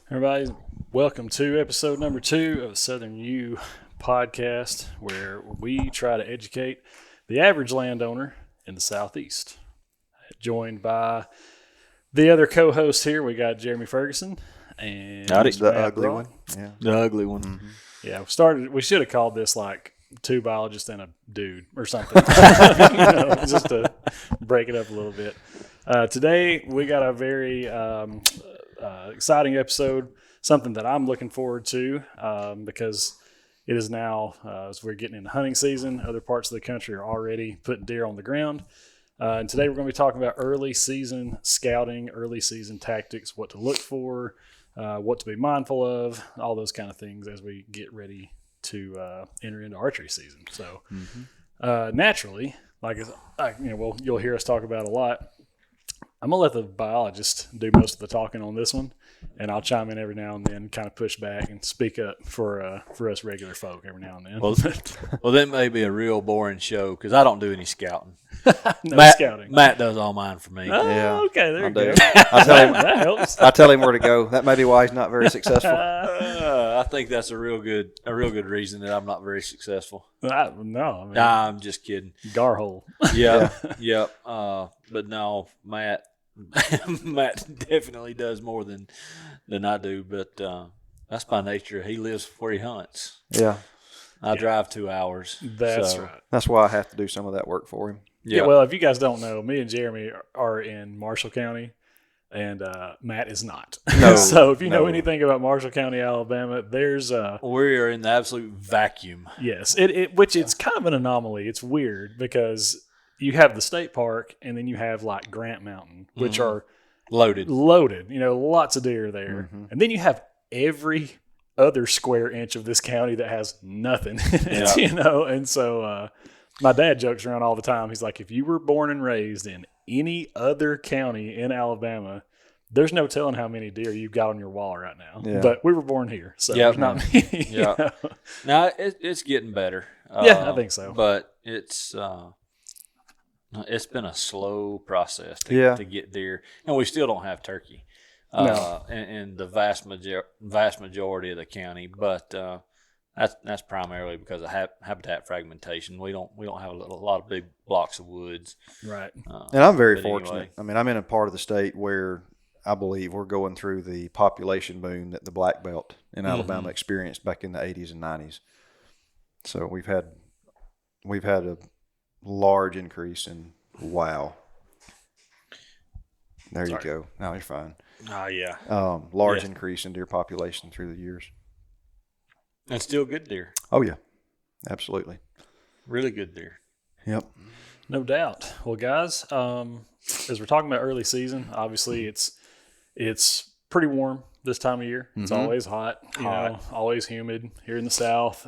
Everybody, welcome to episode number 2 of the Southern U podcast, where we try to educate the average landowner in the Southeast. Joined by the other co-host here, we got Jerremy Ferguson and The Matt ugly Brock. one. Yeah. The ugly one. Mm-hmm. Yeah, we should have called this like 2 biologists and a dude or something, just to break it up a little bit. Today, we got a very exciting episode, something that I'm looking forward to because it is now, as we're getting into hunting season, other parts of the country are already putting deer on the ground. And today we're going to be talking about early season scouting, early season tactics, what to look for, what to be mindful of, all those kind of things as we get ready to enter into archery season. So naturally, you'll hear us talk about a lot. I'm going to let the biologist do most of the talking on this one, and I'll chime in every now and then, kind of push back and speak up for us regular folk every now and then. Well, that may be a real boring show because I don't do any scouting. Scouting. Matt does all mine for me. Oh, Yeah, okay, there I you do. go. I tell him. That helps. I tell him where to go. That may be why he's not very successful. I think that's a real good reason that I'm not very successful. No, Nah, I'm just kidding. Garhole. Yeah, yep. But no, Matt definitely does more than I do. But that's by nature. He lives where he hunts. Yeah, I drive 2 hours. That's right. that's why I have to do some of that work for him. Yeah, well, if you guys don't know, me and Jeremy are in Marshall County, and Matt is not. No, so if you know no. anything about Marshall County, Alabama, there's we are in the absolute vacuum. yes, which it's kind of an anomaly. It's weird because you have the state park, and then you have like Grant Mountain, which are Loaded. lots of deer there, and then you have every other square inch of this county that has nothing in it, and so my dad jokes around all the time. He's like, if you were born and raised in any other county in Alabama, there's no telling how many deer you've got on your wall right now. Yeah. But we were born here, so Yep. there's not many. Yeah. Now it's getting better. Yeah, I think so. But it's been a slow process to get deer, and we still don't have turkey in the vast majority of the county. But that's primarily because of habitat fragmentation. We don't have a lot of big blocks of woods. Right. And I'm very But fortunate. anyway. I mean, I'm in a part of the state where I believe we're going through the population boom that the Black Belt in Alabama experienced back in the 80s and 90s. So we've had a large increase in wow. There you go. Now you're fine. Oh yeah, Large increase in deer population through the years. and still good deer. Oh yeah, absolutely. Really good deer. Yep. No doubt. Well, guys, as we're talking about early season, obviously it's pretty warm this time of year. It's always hot, always humid here in the South.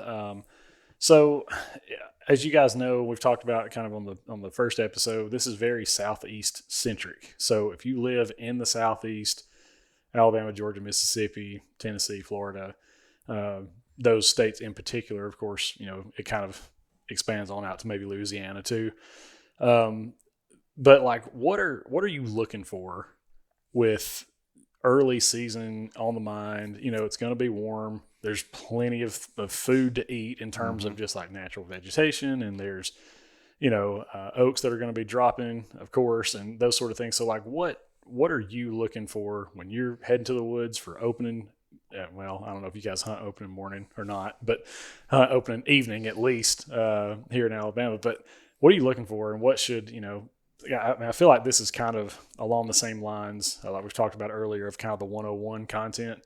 So, as you guys know, we've talked about kind of on the first episode. This is very Southeast centric. So, if you live in the Southeast, Alabama, Georgia, Mississippi, Tennessee, Florida, those states in particular, of course, it kind of expands on out to maybe Louisiana too. But like, what are you looking for with early season on the mind? It's going to be warm. There's plenty of food to eat in terms of just like natural vegetation, and there's oaks that are going to be dropping, of course, and those sort of things. So like, what are you looking for when you're heading to the woods for opening? Well, I don't know if you guys hunt opening morning or not, but opening evening at least here in Alabama. But what are you looking for, and what should I feel like this is kind of along the same lines like we've talked about earlier of kind of the 101 content.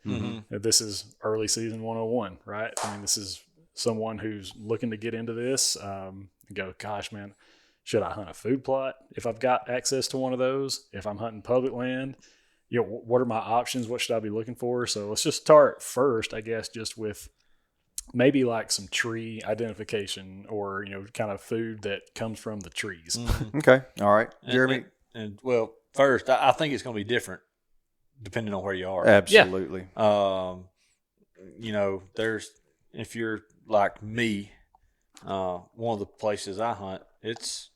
This is early season 101, right? I mean, this is someone who's looking to get into this and go, gosh, man, should I hunt a food plot if I've got access to one of those? If I'm hunting public land, what are my options? What should I be looking for? So let's just start first, I guess, just with maybe like some tree identification or, kind of food that comes from the trees. Okay. All right. Jeremy. And well, first, I think it's going to be different depending on where you are. Absolutely. There's, if you're like me, one of the places I hunt, it's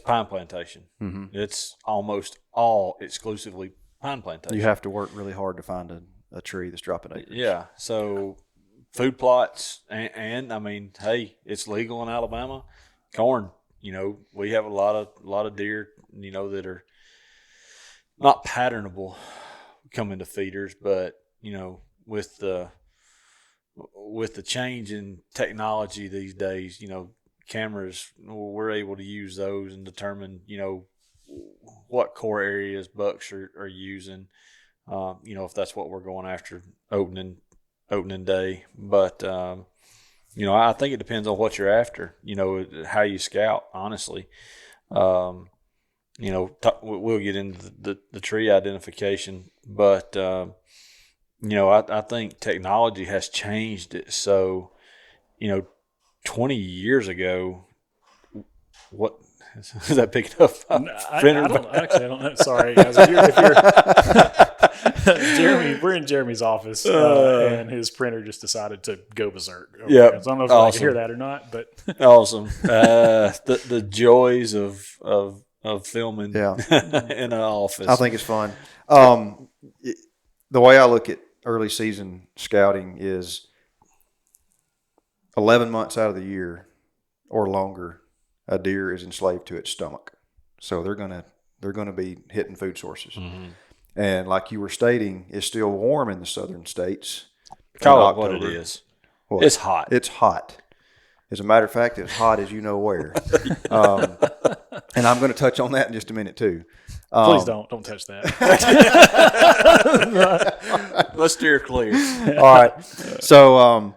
pine plantation. It's almost all exclusively pine plantation. You have to work really hard to find a tree that's dropping acres. Yeah. So food plots and I mean, hey, it's legal in Alabama. Corn, we have a lot of deer, that are not patternable coming to feeders, but with the change in technology these days, cameras, we're able to use those and determine, what core areas bucks are using, if that's what we're going after opening day. But, I think it depends on what you're after, how you scout, honestly. We'll get into the tree identification, but, I think technology has changed it. So, 20 years ago, what is that picking up? I don't know. Sorry, guys. If you're Jeremy, we're in Jeremy's office, and his printer just decided to go berserk. Yeah, so I don't know if I can hear that or not, but awesome. The joys of filming in an office. I think it's fun. The way I look at early season scouting is 11 months out of the year or longer, a deer is enslaved to its stomach. So they're gonna be hitting food sources. Mm-hmm. And like you were stating, it's still warm in the southern states. Call it what it is. What? It's hot. It's hot. As a matter of fact, it's hot as you know where. And I'm going to touch on that in just a minute too. Please don't touch that. Let's steer clear. All right. So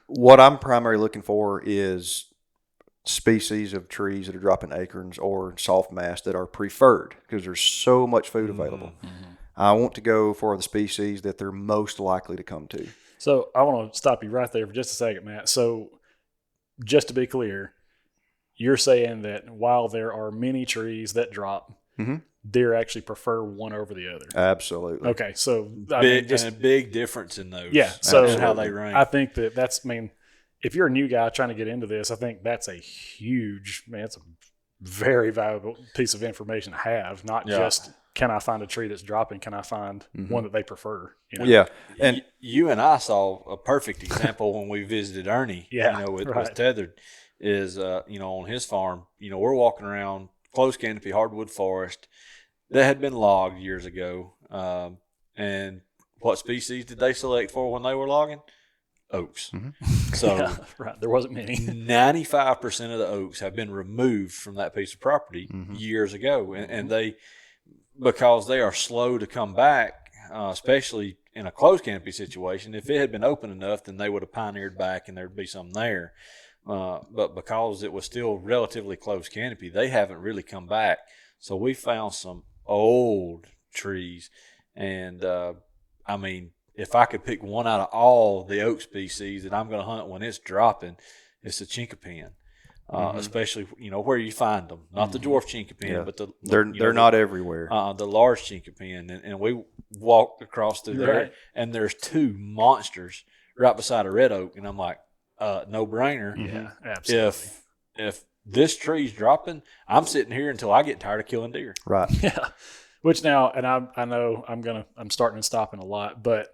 what I'm primarily looking for is species of trees that are dropping acorns or soft mass that are preferred because there's so much food available. Mm-hmm. I want to go for the species that they're most likely to come to. So I want to stop you right there for just a second, Matt. So just to be clear, you're saying that while there are many trees that drop, mm-hmm. deer actually prefer one over the other. Absolutely. Okay, so a big difference in those. Yeah, so how they rank. I think that's. I mean, if you're a new guy trying to get into this, I think that's a huge It's a very valuable piece of information to have. Not just can I find a tree that's dropping? Can I find mm-hmm. one that they prefer? Yeah, and you and I saw a perfect example when we visited Ernie. With Tethered. Is on his farm, we're walking around close canopy hardwood forest that had been logged years ago. And what species did they select for when they were logging? Oaks. Mm-hmm. So there wasn't many. 95% of the oaks have been removed from that piece of property mm-hmm. years ago, and they, because they are slow to come back, especially in a closed canopy situation. If it had been open enough, then they would have pioneered back, and there'd be some there. But because it was still relatively close canopy, they haven't really come back. So we found some old trees. And, if I could pick one out of all the oak species that I'm going to hunt when it's dropping, it's the chinkapin. Mm-hmm. Especially, where you find them. Not the dwarf chinkapin, but they're not everywhere. The large chinkapin. And we walked across through there, and there's two monsters right beside a red oak. And I'm like, no brainer. Yeah, absolutely. If this tree's dropping, I'm sitting here until I get tired of killing deer. Right. Yeah. Which now, and I know I'm starting and stopping a lot, but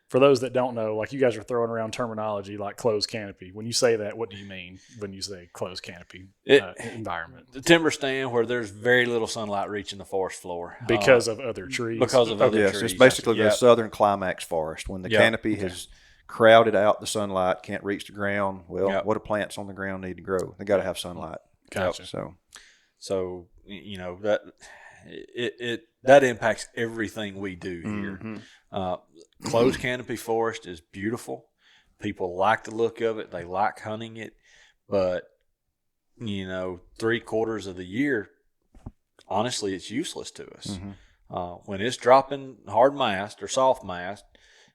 for those that don't know, like you guys are throwing around terminology like closed canopy. When you say that, what do you mean when you say closed canopy environment? The timber stand where there's very little sunlight reaching the forest floor. Because of other trees? Because of other trees. It's basically the southern climax forest. When the canopy has crowded out the sunlight, can't reach the ground. Well, what do plants on the ground need to grow? They got to have sunlight. Gotcha. So that impacts everything we do here. Mm-hmm. Closed canopy forest is beautiful. People like the look of it. They like hunting it, but 3/4 of the year, honestly, it's useless to us. Mm-hmm. When it's dropping hard mast or soft mast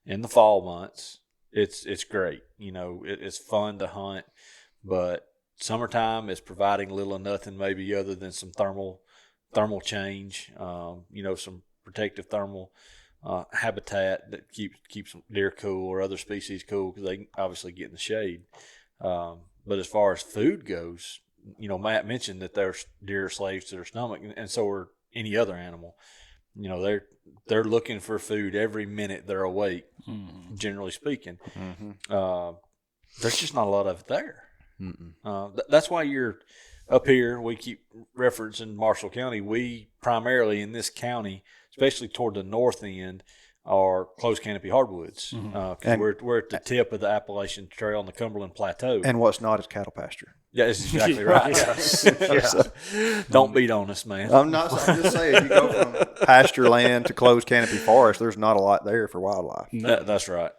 in the fall months, it's great. It's fun to hunt, but summertime is providing little or nothing, maybe other than some thermal change. Some protective thermal habitat that keeps deer cool or other species cool because they obviously get in the shade. But as far as food goes, Matt mentioned that there's deer slaves to their stomach, and so are any other animal. You know, they're looking for food every minute they're awake, generally speaking. There's just not a lot of it there. That's why you're up here. We keep referencing Marshall County. We primarily in this county, especially toward the north end, are closed canopy hardwoods because we're at the tip of the Appalachian Trail on the Cumberland Plateau. And what's not is cattle pasture. Yeah, that's exactly right. Don't beat on us, man. I'm just saying, you go from pasture land to closed canopy forest, there's not a lot there for wildlife. That's right.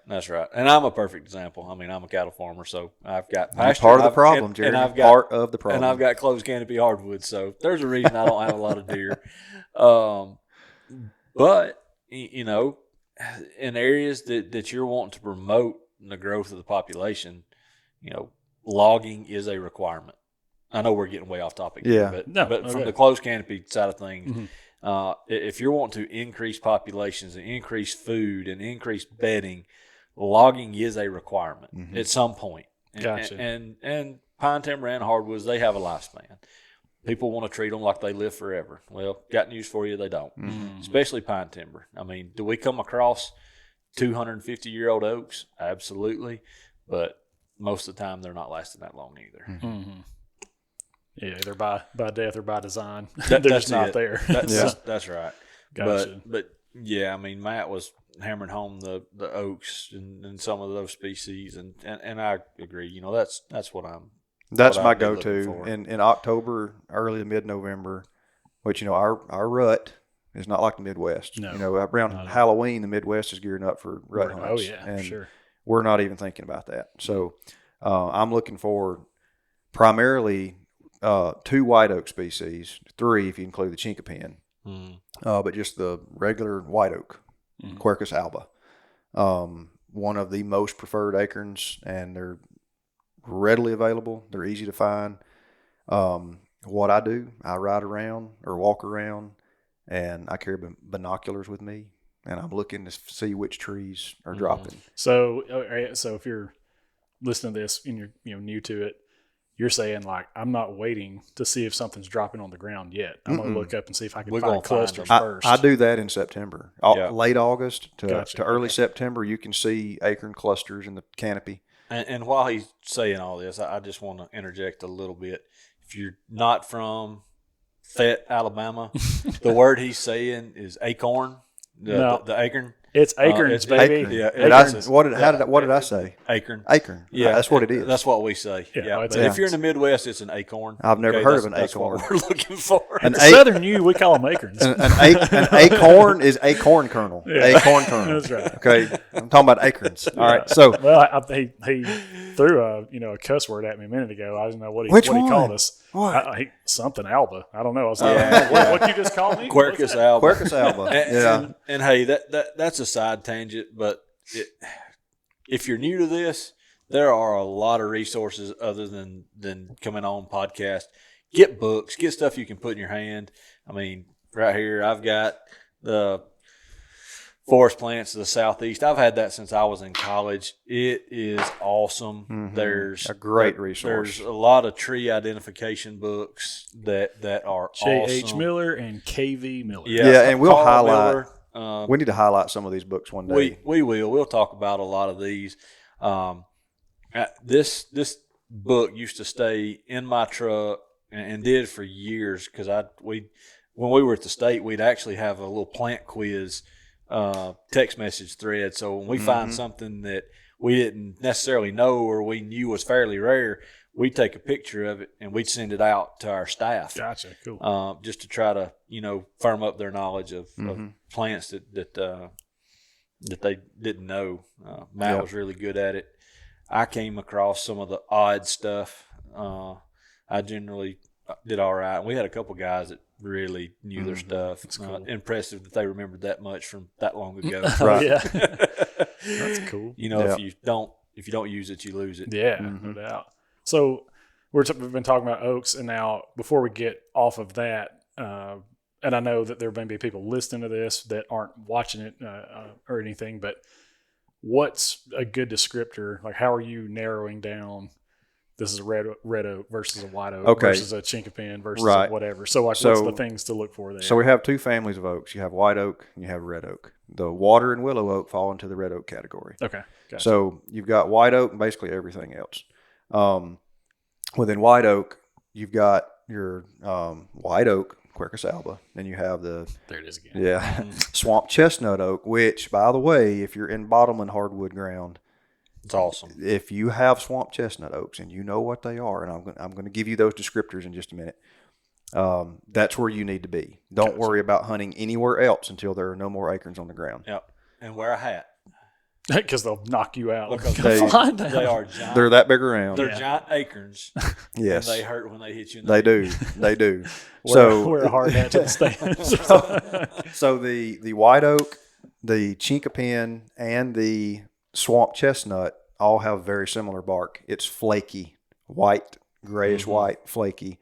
And I'm a perfect example. I mean, I'm a cattle farmer, so I've got pasture. Part of the problem, Jeremy. And I've got, part of the problem. And I've got closed canopy hardwoods, so there's a reason I don't have a lot of deer. But, you know, in areas that you're wanting to promote the growth of the population, you know, logging is a requirement. I know we're getting way off topic here, but from the closed canopy side of things, if you're wanting to increase populations and increase food and increase bedding, logging is a requirement at some point. Gotcha. And pine timber and hardwoods, they have a lifespan. People want to treat them like they live forever. Well, got news for you, they don't. Especially pine timber. I mean, do we come across 250-year-old oaks? Absolutely. But most of the time, they're not lasting that long either. Yeah, either by death or by design. They're just not there. That's right. Gotcha. But yeah, I mean, Matt was hammering home the oaks and some of those species, and I agree. You know, that's what I'm. That's my go-to in October, early to mid-November, which, you know, our rut is not like the Midwest. No, you know, around Halloween, the Midwest is gearing up for rut hunts. Oh, yeah, and sure. We're not even thinking about that. So I'm looking for primarily 2 white oak species, 3 if you include the chinkapin, but just the regular white oak, Quercus alba. One of the most preferred acorns, and they're readily available. They're easy to find. What I do, I ride around or walk around, and I carry binoculars with me, and I'm looking to see which trees are dropping. So if you're listening to this and you're new to it, you're saying, like, I'm not waiting to see if something's dropping on the ground yet. I'm going to look up and see if I can find clusters first. I do that in September. Late August to early September, you can see acorn clusters in the canopy. And while he's saying all this, I just want to interject a little bit. If you're not from Fayette, Alabama, the word he's saying is acorn, the acorn. It's acorns, baby. Acorn. Yeah, What did I say? Acorn. Acorn. Yeah, that's what it is. That's what we say. Yeah. But if you're in the Midwest, it's an acorn. I've never heard of an that's acorn. That's what we're looking for. Southern U, we call them acorns. An acorn is a corn kernel. Acorn kernel. That's right. Okay, I'm talking about acorns. All right. So, well, he threw a cuss word at me a minute ago. I didn't know what he called us. What? Something alba. I don't know. I was like, what you just called me? Quercus alba. Quercus alba. And hey, that's a side tangent, but if you're new to this, there are a lot of resources other than coming on podcast. Get books, get stuff you can put in your hand. I mean, right here, I've got the Forest Plants of the Southeast. I've had that since I was in college. It is awesome. There's a great resource. There's a lot of tree identification books that are J.H. awesome. Miller and K.V. Miller. Yeah, and we'll Carl highlight. Miller, we need to highlight some of these books one day. We will. We'll talk about a lot of these. This book used to stay in my truck and did for years because when we were at the state, we'd actually have a little plant quiz text message thread. So when we find something that we didn't necessarily know or we knew was fairly rare, we'd take a picture of it and we'd send it out to our staff. Gotcha, cool. Just to try to firm up their knowledge of plants that they didn't know. Matt was really good at it. I came across some of the odd stuff. I generally did all right. We had a couple guys that really knew their stuff. It's cool. Impressive that they remembered that much from that long ago. Right. Yeah. That's cool. If you don't use it, you lose it. Yeah, no doubt. So we've been talking about oaks, and now before we get off of that, and I know that there may be people listening to this that aren't watching it or anything, but what's a good descriptor? Like, how are you narrowing down this is a red oak versus a white oak Okay. versus a chinkapin versus a whatever. So what's the things to look for there? So we have two families of oaks. You have white oak and you have red oak. The water and willow oak fall into the red oak category. Okay. Gotcha. So you've got white oak and basically everything else. Within white oak, you've got your white oak, Quercus alba. Then you have the there it is again. Yeah, swamp chestnut oak. Which, by the way, if you're in bottomland hardwood ground, it's awesome. If you have swamp chestnut oaks and you know what they are, and I'm going to give you those descriptors in just a minute. That's where you need to be. Don't worry about hunting anywhere else until there are no more acorns on the ground. Yep, and wear a hat. Because they'll knock you out. Because they are giant. They're that big around. They're giant acorns. Yes. And they hurt when they hit you. They do. They do. Wear a hard hat to the stands. So the white oak, the chinkapin, and the swamp chestnut all have very similar bark. It's flaky, white, grayish white, flaky.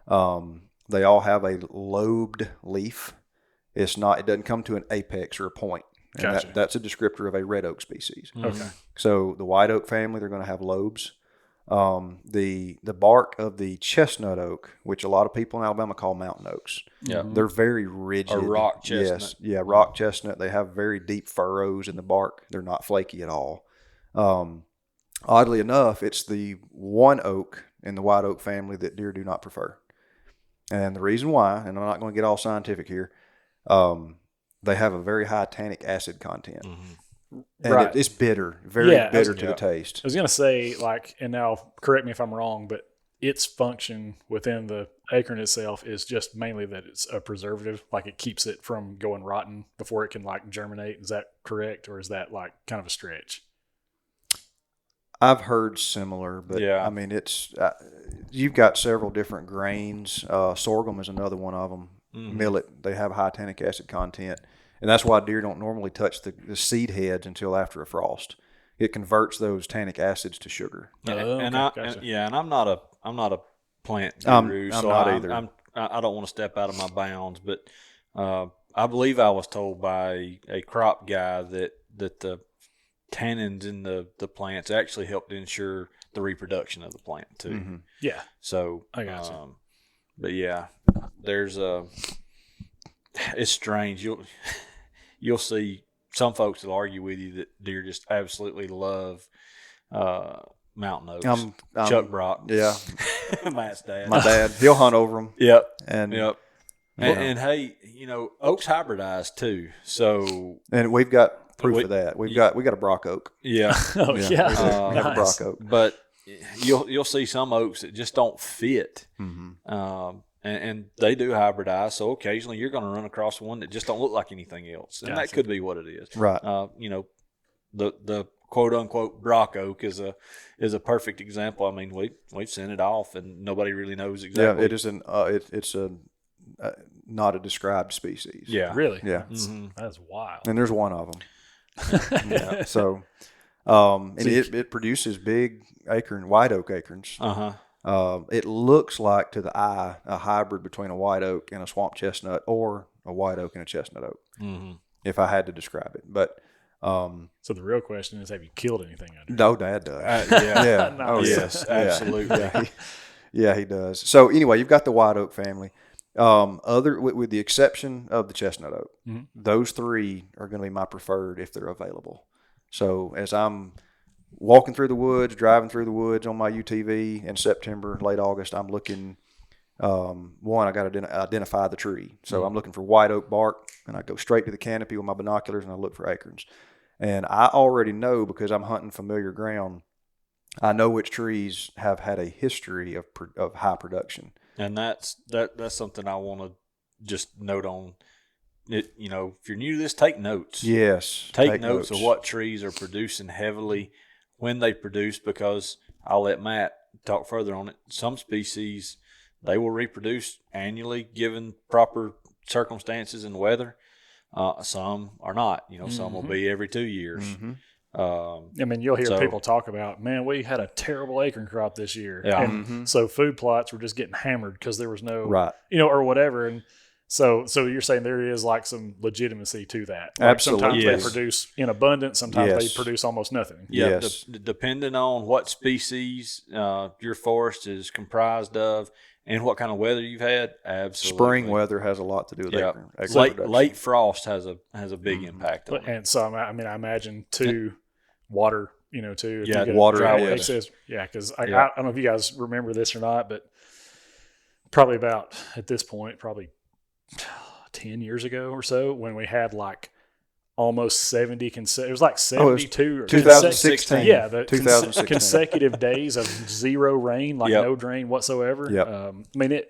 They all have a lobed leaf. It doesn't come to an apex or a point. And Gotcha. That's a descriptor of a red oak species. Okay. So the white oak family, they're going to have lobes. The bark of the chestnut oak, which a lot of people in Alabama call mountain oaks, they're very rigid. Or rock chestnut. Yes, yeah, rock chestnut. They have very deep furrows in the bark. They're not flaky at all. Oddly enough, it's the one oak in the white oak family that deer do not prefer. And the reason why, and I'm not going to get all scientific here, they have a very high tannic acid content. And it's bitter, very bitter to the taste. I was going to say, and now correct me if I'm wrong, but its function within the acorn itself is just mainly that it's a preservative. Like it keeps it from going rotten before it can germinate. Is that correct? Or is that kind of a stretch? I've heard similar, but I mean, it's you've got several different grains. Sorghum is another one of them. Millet, they have high tannic acid content. And that's why deer don't normally touch the seed heads until after a frost. It converts those tannic acids to sugar. And I'm not a plant guru, I'm not either. I don't want to step out of my bounds, but I believe I was told by a crop guy that the tannins in the plants actually helped ensure the reproduction of the plant too. Yeah. So I got you. But yeah, there's it's strange. You'll see some folks will argue with you that deer just absolutely love mountain oaks. Chuck Brock. Yeah. Matt's dad. My dad. He'll hunt over them. Yep. And hey, oaks hybridize too. So we've got proof of that. We got a Brock oak. Yeah. We have a Brock oak. But you'll see some oaks that just don't fit. And they do hybridize, so occasionally you're going to run across one that just don't look like anything else, and that could be what it is. Right. The quote unquote Brock oak is a perfect example. I mean, we've sent it off, and nobody really knows exactly. Yeah, it is it's not a described species. Yeah. Really? Yeah. That's wild. And there's one of them. Yeah. So, and it produces big white oak acorns. It looks like to the eye a hybrid between a white oak and a swamp chestnut, or a white oak and a chestnut oak, if I had to describe it. But so the real question is, have you killed anything under it? No, Dad does. Yeah. Nice. Oh yes, absolutely. Yeah, he does. So anyway, you've got the white oak family. With the exception of the chestnut oak, those three are going to be my preferred if they're available. So as I'm walking through the woods, driving through the woods on my UTV in September, late August, I'm looking, I got to identify the tree. So I'm looking for white oak bark, and I go straight to the canopy with my binoculars, and I look for acorns. And I already know, because I'm hunting familiar ground, I know which trees have had a history of high production. And that's something I want to just note on. If you're new to this, take notes. Yes. Take notes of what trees are producing heavily, when they produce, because I'll let Matt talk further on it. Some species, they will reproduce annually given proper circumstances and weather. Some are not. Some will be every 2 years. I mean, you'll hear people talk about, man, we had a terrible acorn crop this year. Yeah. And so food plots were just getting hammered because there was no, right. or whatever. And So you're saying there is like some legitimacy to that. Like Absolutely. Sometimes Yes. they produce in abundance. Sometimes Yes. they produce almost nothing. Yeah, Yes. depending on what species your forest is comprised of and what kind of weather you've had, absolutely. Spring weather has a lot to do with Yeah. acre production. Late frost has a big impact on it. And so I mean, I imagine too, water. Too. If Yeah, you get water, dry yes. weather. Yeah, because I Yeah. don't know if you guys remember this or not, but probably about at this point, probably 10 years ago or so, when we had like almost 70 it was like 72 or 2016. Yeah, the 2016. consecutive days of zero rain, like Yep. no rain whatsoever. Yep. I mean,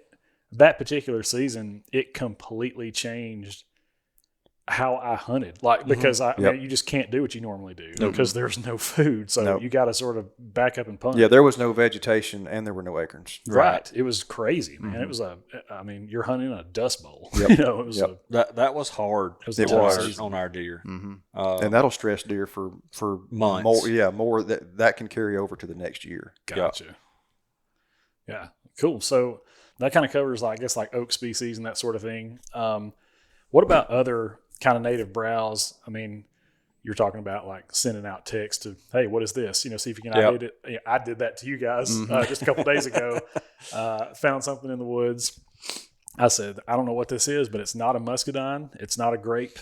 that particular season, it completely changed how I hunted. Like, because I mean, you just can't do what you normally do because there's no food. So you got to sort of back up and punt. Yeah, there was no vegetation and there were no acorns. Right. It was crazy, man. It was I mean, you're hunting in a dust bowl. Yep. It was That was hard. It was. On our deer. And that'll stress deer for Months. More that can carry over to the next year. Gotcha. Yeah. Cool. So that kind of covers, I guess, like oak species and that sort of thing. What about other kind of native browse? I mean, you're talking about like sending out text to, hey, what is this? See if you can ID it. Yeah, I did that to you guys just a couple days ago. Found something in the woods. I said, I don't know what this is, but it's not a muscadine. It's not a grape.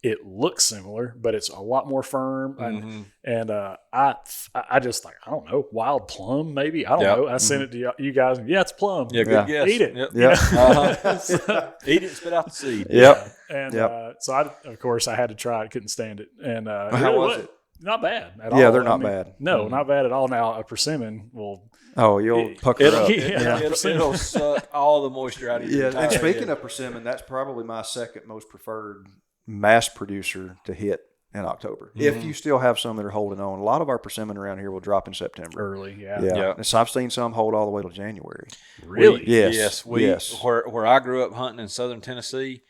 It looks similar, but it's a lot more firm. And I just like, I don't know, wild plum maybe. I don't know. I sent it to you guys. And, it's plum. Yeah, good guess. Eat it. Yep. Yep. Eat it, spit out the seed. Yep. And Yep. So of course I had to try it. Couldn't stand it. And How was it? Not bad at all. Yeah, they're not bad. No, not bad at all. Now a persimmon will. Oh, you'll pucker up. It'll suck all the moisture out of your entire And speaking head. of persimmon, that's probably my second most preferred mass producer to hit in October. If you still have some that are holding on. A lot of our persimmon around here will drop in September. Early, yeah. And so I've seen some hold all the way till January. Really? Yes. Yes. Where I grew up hunting in southern Tennessee,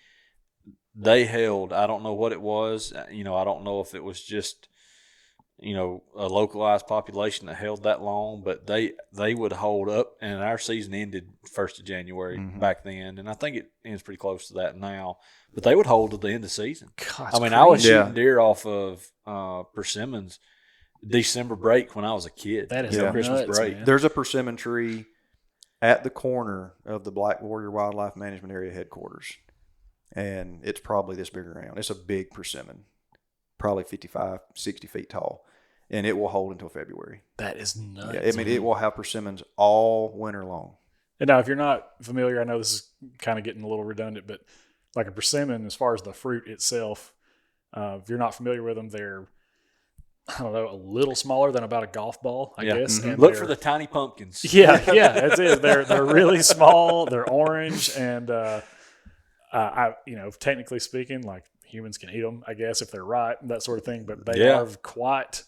they held, I don't know what it was. I don't know if it was just, a localized population that held that long, but they would hold up, and our season ended 1st of January back then, and I think it ends pretty close to that now. But they would hold to the end of the season. God, I mean, I was shooting deer off of persimmons December break when I was a kid. That is Christmas nuts, break. man. There's a persimmon tree at the corner of the Black Warrior Wildlife Management Area headquarters, and it's probably this big around. It's a big persimmon, probably 55, 60 feet tall, and it will hold until February. That is nuts. Yeah, I mean, it will have persimmons all winter long. And now, if you're not familiar, I know this is kind of getting a little redundant, but like a persimmon, as far as the fruit itself, if you're not familiar with them, they're, I don't know, a little smaller than about a golf ball, I guess. And Look for the tiny pumpkins. Yeah, that's it. They're really small. They're orange, and technically speaking, like humans can eat them, I guess, if they're right, that sort of thing. But they are quite.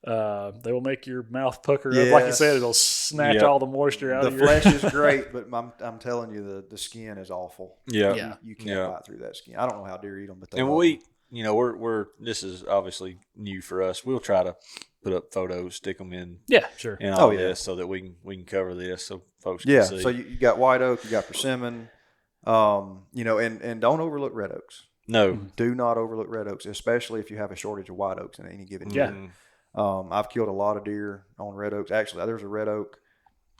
They will make your mouth pucker up, like you said. It'll snatch all the moisture out of your. The flesh is great, but I'm telling you, the skin is awful. Yeah. You can't bite through that skin. I don't know how deer eat them, but they. And love we, them. we're this is obviously new for us. We'll try to put up photos, stick them in. Yeah, sure. And all this so that we can cover this so folks can see. So you got white oak, you got persimmon, and don't overlook red oaks. No, Do not overlook red oaks, especially if you have a shortage of white oaks in any given year. Yeah. I've killed a lot of deer on red oaks. Actually, there's a red oak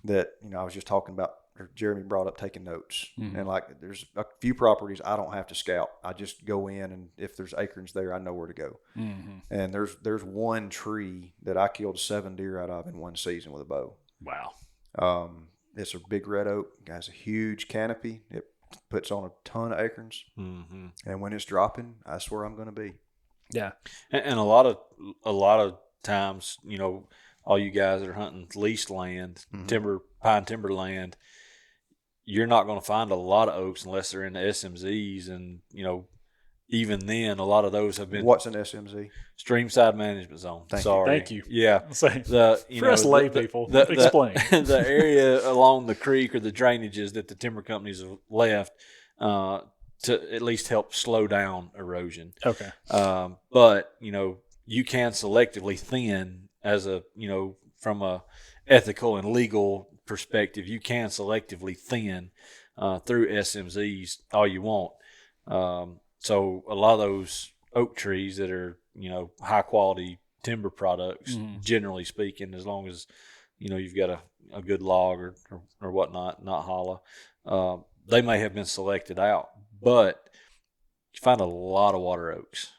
that I was just talking about. Or Jeremy brought up taking notes, and like there's a few properties I don't have to scout. I just go in, and if there's acorns there, I know where to go. And there's one tree that I killed 7 deer out of in one season with a bow. Wow. It's a big red oak. It has a huge canopy. It puts on a ton of acorns, and when it's dropping, that's where I'm going to be. Yeah. and a lot of times, all you guys that are hunting leased land, pine timber land, you're not going to find a lot of oaks unless they're in the SMZs, and even then, a lot of those have been. What's an SMZ? Streamside management zone. Thank you. Yeah. For us lay people, explain. The area along the creek or the drainages that the timber companies have left to at least help slow down erosion. Okay. But you can selectively thin as from a ethical and legal perspective. You can selectively thin through SMZs all you want. So a lot of those oak trees that are, high quality timber products, generally speaking, as long as, you've got a good log or whatnot, not hollow, they may have been selected out, but you find a lot of water oaks.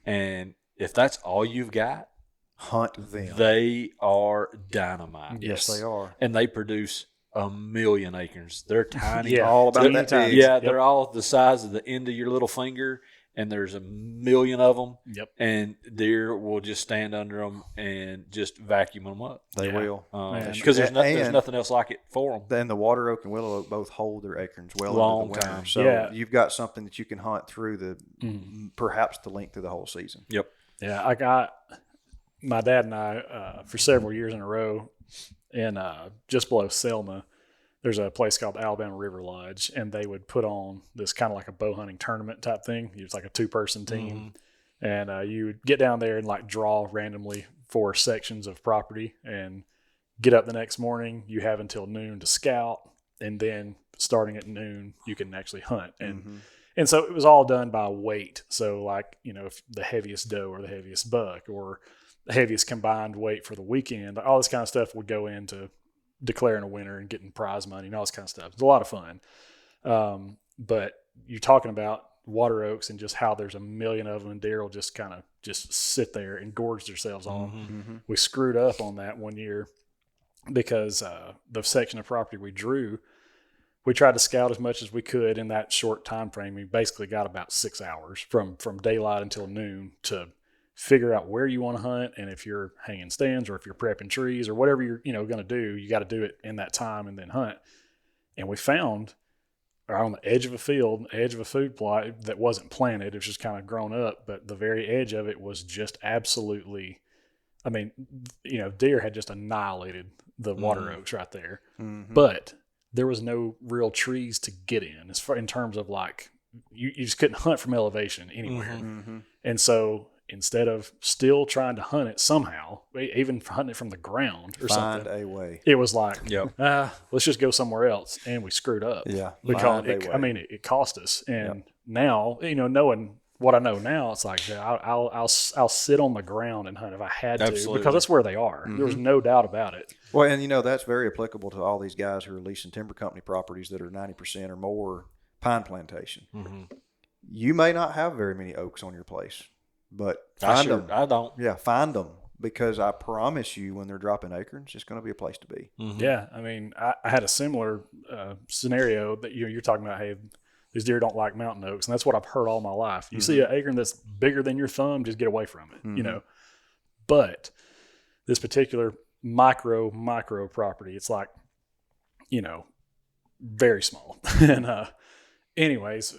And if that's all you've got, hunt them. They are dynamite. Yes, they are. And they produce 1 million acres. They're tiny. All about that big. Yeah, they're all the size of the end of your little finger, and there's 1 million of them. Yep. And deer will just stand under them and just vacuum them up. They will. Because there's nothing else like it for them. Then the water oak and willow oak both hold their acorns well Long into the winter. time. So you've got something that you can hunt through perhaps the length of the whole season. Yep. Yeah, I got my dad and I for several years in a row in just below Selma. There's a place called Alabama River Lodge, and they would put on this kind of like a bow hunting tournament type thing. It was like a 2-person team, and you would get down there and like draw randomly 4 sections of property and get up the next morning. You have until noon to scout, and then starting at noon, you can actually hunt. And so it was all done by weight. So like, if the heaviest doe or the heaviest buck or the heaviest combined weight for the weekend, all this kind of stuff would go into declaring a winner and getting prize money and all this kind of stuff. It's a lot of fun. But you're talking about water oaks and just how there's 1 million of them, and deer will just kind of just sit there and gorge themselves on them. We screwed up on that one year because the section of property we drew, we tried to scout as much as we could in that short time frame. We basically got about 6 hours from daylight until noon to figure out where you want to hunt, and if you're hanging stands or if you're prepping trees or whatever you're going to do, you got to do it in that time and then hunt. And we found on the edge of a field, edge of a food plot that wasn't planted, it was just kind of grown up, but the very edge of it was just absolutely, deer had just annihilated the water oaks right there. But there was no real trees to get in in terms of like you just couldn't hunt from elevation anywhere. And so instead of still trying to hunt it somehow, even hunting it from the ground or something, find a way. It was like, let's just go somewhere else, and we screwed up. Yeah, because it cost us. And now, knowing what I know now, it's like I'll sit on the ground and hunt if I had to, because that's where they are. There was no doubt about it. Well, and that's very applicable to all these guys who are leasing timber company properties that are 90% or more pine plantation. You may not have very many oaks on your place, but find them. I don't. Yeah, find them, because I promise you, when they're dropping acorns, it's going to be a place to be. Yeah, I had a similar scenario that you're talking about. Hey, these deer don't like mountain oaks, and that's what I've heard all my life. You see an acorn that's bigger than your thumb, just get away from it. But this particular micro property, it's like, very small. And anyways,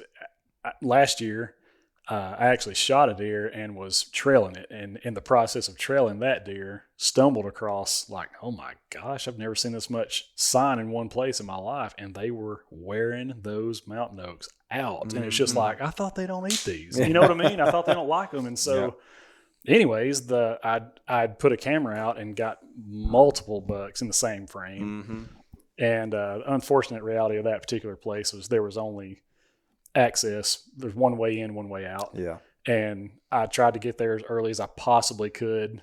last year, I actually shot a deer and was trailing it. And in the process of trailing that deer, stumbled across like, oh my gosh, I've never seen this much sign in one place in my life. And they were wearing those mountain oaks out. And it's just like, I thought they don't eat these. You know what I mean? I thought they don't like them. And so anyways, I'd put a camera out and got multiple bucks in the same frame. And the unfortunate reality of that particular place was there was only access. There's one way in, one way out. Yeah. And I tried to get there as early as I possibly could,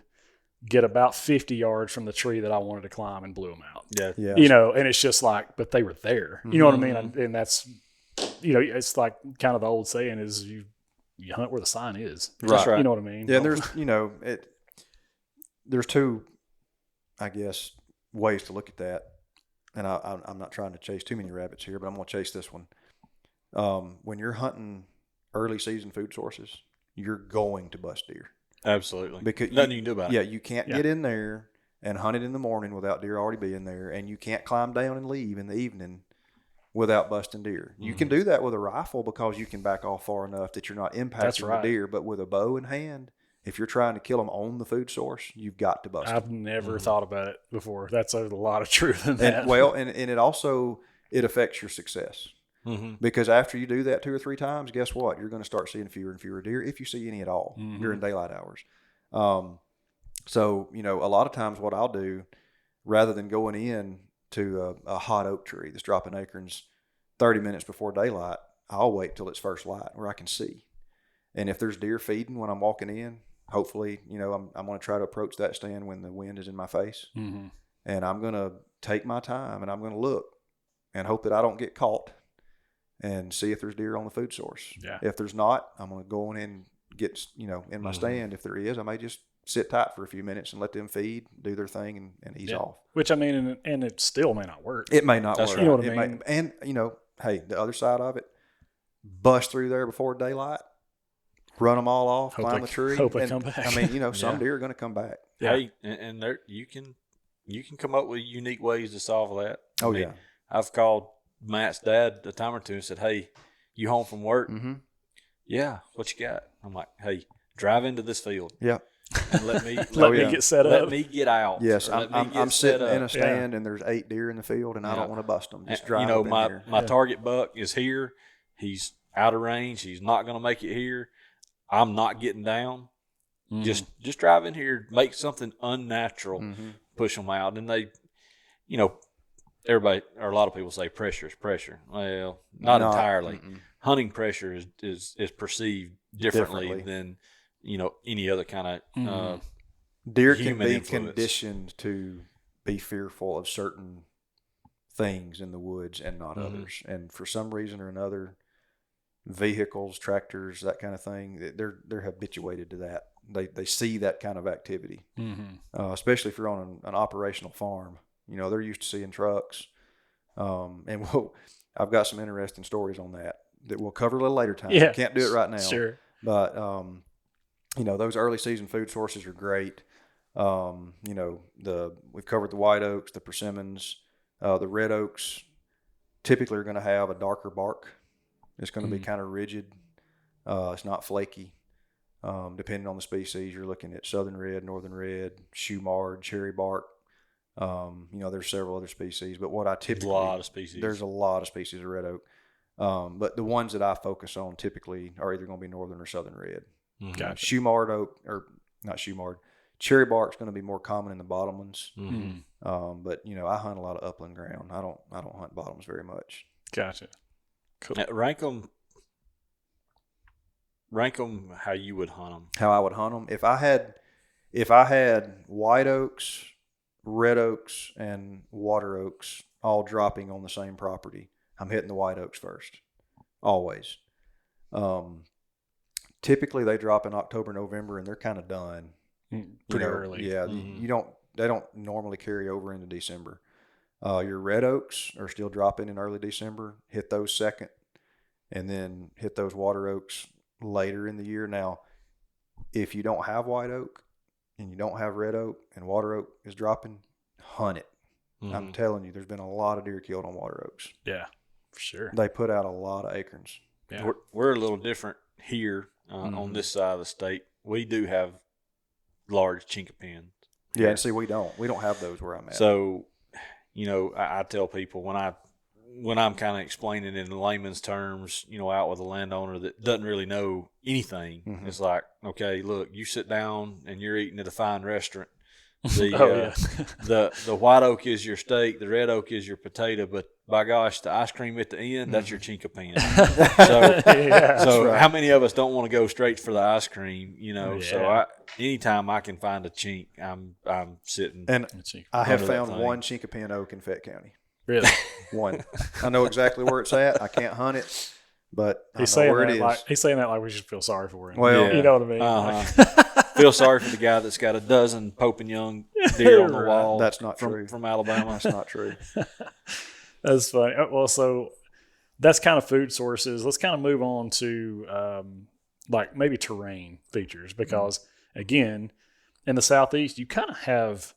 get about 50 yards from the tree that I wanted to climb, and blew them out. Yeah. And it's just like, but they were there. You know what I mean? And that's, it's like kind of the old saying is you hunt where the sign is. Right. You know what I mean? Yeah. There's, there's two, I guess, ways to look at that. And I'm not trying to chase too many rabbits here, but I'm going to chase this one. When you're hunting early season food sources, you're going to bust deer. Absolutely. Because nothing you can do about it. Yeah, you can't get in there and hunt it in the morning without deer already being there, and you can't climb down and leave in the evening without busting deer. You can do that with a rifle because you can back off far enough that you're not impacting the deer, but with a bow in hand, if you're trying to kill them on the food source, you've got to bust them. I've never thought about it before. That's a lot of truth in that. And it also, it affects your success. Because after you do that 2 or 3 times, guess what? You're going to start seeing fewer and fewer deer, if you see any at all, during daylight hours. So, a lot of times what I'll do, rather than going in to a hot oak tree that's dropping acorns, 30 minutes before daylight, I'll wait till it's first light where I can see. And if there's deer feeding when I'm walking in, hopefully, I'm going to try to approach that stand when the wind is in my face. Mm-hmm. And I'm going to take my time and I'm going to look and hope that I don't get caught and see if there's deer on the food source. Yeah. If there's not, I'm going to go in and get, in my stand. If there is, I may just sit tight for a few minutes and let them feed, do their thing, and ease off. Which, I mean, and it still may not work. It may not That's work. Right. You know what I mean? And, hey, the other side of it, bust through there before daylight, run them all off, climb the tree. Hope they come back. I mean, some deer are going to come back. Yeah. Hey, and there you can come up with unique ways to solve that. I mean, I've called Matt's dad a time or two and said, "Hey, you home from work?" Mm-hmm. Yeah. What you got? I'm like, "Hey, drive into this field." Yeah. And let me get set up. Let me get out. Yes, I'm sitting in a stand and there's 8 deer in the field and I don't want to bust them. Just drive up in here. My target buck is here. He's out of range. He's not going to make it here. I'm not getting down. Mm-hmm. Just drive in here, make something unnatural, push them out. And they, everybody or a lot of people say pressure is pressure. Well, not entirely. Mm-mm. Hunting pressure is perceived differently than any other kind of deer can be influence. Conditioned to be fearful of certain things in the woods and not others. And for some reason or another, vehicles, tractors, that kind of thing, they're habituated to that. They see that kind of activity, especially if you're on an operational farm. They're used to seeing trucks. And I've got some interesting stories on that we'll cover a little later time. Yeah. Can't do it right now. Sure. But, those early season food sources are great. We've covered the white oaks, the persimmons, the red oaks typically are going to have a darker bark. It's going to be kind of rigid. It's not flaky. Depending on the species, you're looking at southern red, northern red, shoe marred, cherry bark. There's several other species, but what I typically there's a lot of species of red oak. But the ones that I focus on typically are either going to be northern or southern red. Gotcha. Shoe marred oak, or not shoe marred, cherry bark is going to be more common in the bottomlands. But I hunt a lot of upland ground. I don't hunt bottoms very much. Gotcha. Cool. Rank them how you would hunt them. How I would hunt them. If I had white oaks, red oaks, and water oaks all dropping on the same property, I'm hitting the white oaks first, always. Typically they drop in October, November, and they're kind of done pretty early. Yeah, they don't normally carry over into December. Your red oaks are still dropping in early December. Hit those second, and then hit those water oaks later in the year. Now, if you don't have white oak and you don't have red oak and water oak is dropping, hunt it. I'm telling you, there's been a lot of deer killed on water oaks. Yeah, for sure. They put out a lot of acorns. Yeah. We're a little different here on this side of the state. We do have large chinkapins. Yeah, and see, we don't have those where I'm at. So, I tell people when I'm kind of explaining in layman's terms, out with a landowner that doesn't really know anything, it's like, okay, look, you sit down and you're eating at a fine restaurant. The white oak is your steak, the red oak is your potato, but by gosh, the ice cream at the end, that's your chinkapan. So how many of us don't want to go straight for the ice cream? So anytime I can find a chink, I'm sitting. And I have found one chinkapan oak in Fett County. Really? One. I know exactly where it's at. I can't hunt it, but I know where it is. He's saying that like we should feel sorry for him. Well, you know what I mean? Feel sorry for the guy that's got a dozen Pope and Young deer on the wall. That's not true. From Alabama. That's not true. That's funny. Well, so that's kind of food sources. Let's kind of move on to maybe terrain features, because again, in the Southeast, you kind of have